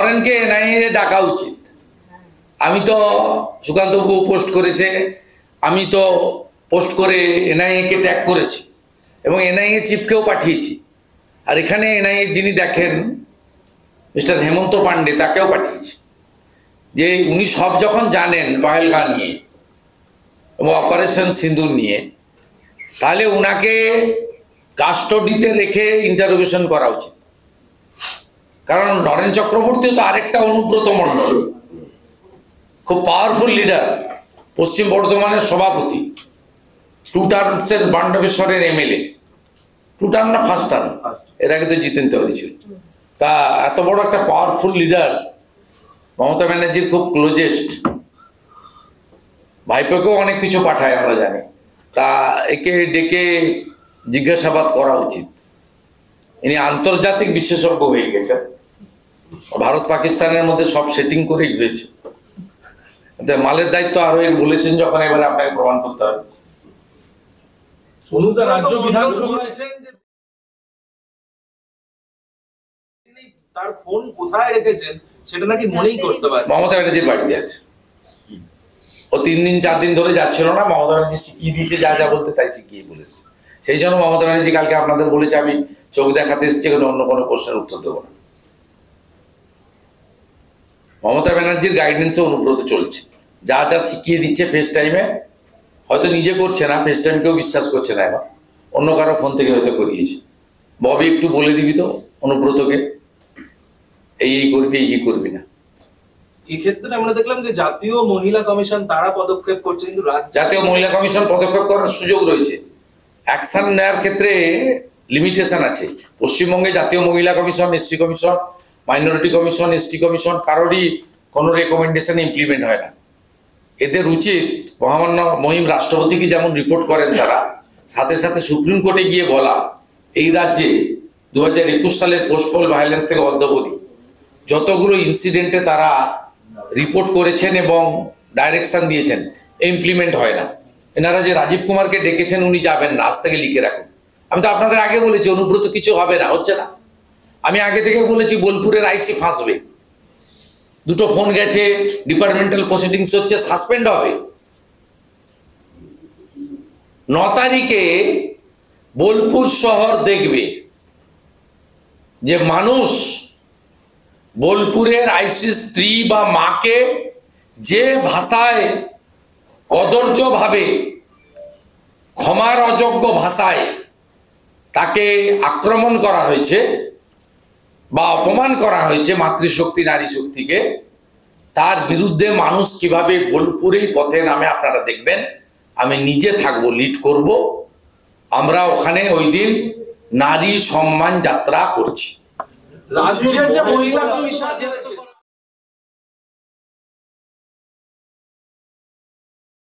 নরেনকে NIA ডাকা উচিত। আমি তো সুকান্তবাবু পোস্ট করেছে, আমি তো পোস্ট করে এনআইএকে ট্যাগ করেছি এবং এনআইএ চিফকেও পাঠিয়েছি। আর এখানে এনআইএ যিনি দেখেন মিস্টার হেমন্ত পান্ডে, তাকেও পাঠিয়েছি যে উনি সব যখন জানেন পহেলগাঁও নিয়ে এবং অপারেশন সিন্দুর নিয়ে, তাহলে ওনাকে কাস্টডিতে রেখে ইন্টারোগেশন করা উচিত। কারণ নরেন চক্রবর্তী তো আরেকটা অনুব্রত মণ্ডল, খুব পাওয়ারফুল লিডার, পশ্চিম বর্ধমানের সভাপতি, 2 টার্মসের বান্ডবেশ্বরের এমএলএ, 2 টার্ম না 1st টার্ম, এর আগে তো জিতেন তেওয়ারি ছিল। তা এত বড় একটা পাওয়ারফুল লিডার, মমতা ব্যানার্জির খুব ক্লোজেস্ট, ভাইপোকেও অনেক কিছু পাঠায় আমরা জানি। তা একে ডেকে জিজ্ঞাসাবাদ করা উচিত। ইনি আন্তর্জাতিক বিশেষজ্ঞ হয়ে গেছেন, ভারত পাকিস্তানের মধ্যে সব সেটিং করেই হয়েছে। মালের দায়িত্ব আরো এর বলেছেন যখন, এবারে আপনাকে প্রমাণ করতে হবে। রাজ্য বিধানসভা তার ফোন কোথায় রেখেছেন সেটা নাকি মনেই করতে পারে। মমতা ব্যানার্জির বাড়িতে আছে। ও 3 দিন 4 দিন ধরে যাচ্ছিল না, মমতা ব্যানার্জি শিখিয়ে দিয়েছে, যা যা বলতে তাই শিখিয়ে বলেছে। সেই জন্য মমতা ব্যানার্জি কালকে আপনাদের বলেছে আমি চোখ দেখাতে এসেছি, অন্য কোনো প্রশ্নের উত্তর দেবো না। মমতা ব্যানার্জির গাইডেন্সে অনুব্রত চলছে, যা যা শিখিয়ে দিচ্ছে ফেস টাইমে, হয়তো নিজে করছে না, ফেস টাইম কেউ বিশ্বাস করছে না, এখন অন্য কারো ফোন থেকে হয়তো করিয়েছে। ববি একটু বলে দিবি তো অনুব্রতকে, এই করবি, এই করবি না। এক্ষেত্রে আমরা দেখলাম যে জাতীয় মহিলা কমিশন তারা পদক্ষেপ করছে, কিন্তু জাতীয় মহিলা কমিশন পদক্ষেপ করার সুযোগ রয়েছে, অ্যাকশন নেওয়ার ক্ষেত্রে লিমিটেশন আছে। পশ্চিমবঙ্গে জাতীয় মহিলা commission, SC commission, minority commission, ST commission, কারোরই কোনো রেকমেন্ডেশন ইমপ্লিমেন্ট হয় না। এদের উচিত মহামান্য মহিম রাষ্ট্রপতিকে যেমন রিপোর্ট করেন তারা, সাথে সাথে সুপ্রিম কোর্টে গিয়ে বলা, এই রাজ্যে 2021 সালের পোস্টপল ভায়োলেন্স থেকে অদ্যাবধি যতগুলো ইনসিডেন্টে তারা রিপোর্ট করেছেন এবং ডাইরেকশন দিয়েছেন, ইমপ্লিমেন্ট হয় না। এনারা যে রাজীব কুমারকে ডেকেছেন, উনি যাবেন না, আজ থেকে লিখে রাখুন। আমি তো আপনাদের আগে বলেছি অনুব্রত কিছু হবে না, হচ্ছে না। আমি আগে থেকে বলেছি বোলপুরের আইসি ফাঁসবে, 2টো ফোন গেছে, ডিপার্টমেন্টাল প্রসিডিংস হচ্ছে, সাসপেন্ড হবে। 9 তারিখে বোলপুর শহর দেখবে যে মানুষ বোলপুরের আইসি স্ত্রী বা মাকে যে ভাষায়, কদর্য ভাবে, ক্ষমার অযোগ্য ভাষায় তাকে আক্রমণ করা হয়েছে বা অপমান করা হয়েছে, মাতৃশক্তি নারী শক্তিকে, তার বিরুদ্ধে মানুষ কিভাবে বোলপুরেই পথে নামে আপনারা দেখবেন। আমি নিজে থাকবো, লিড করব। আমরা ওখানে ওই দিন নারী সম্মান যাত্রা করছি। রাজ্যের যে মহিলা কমিশন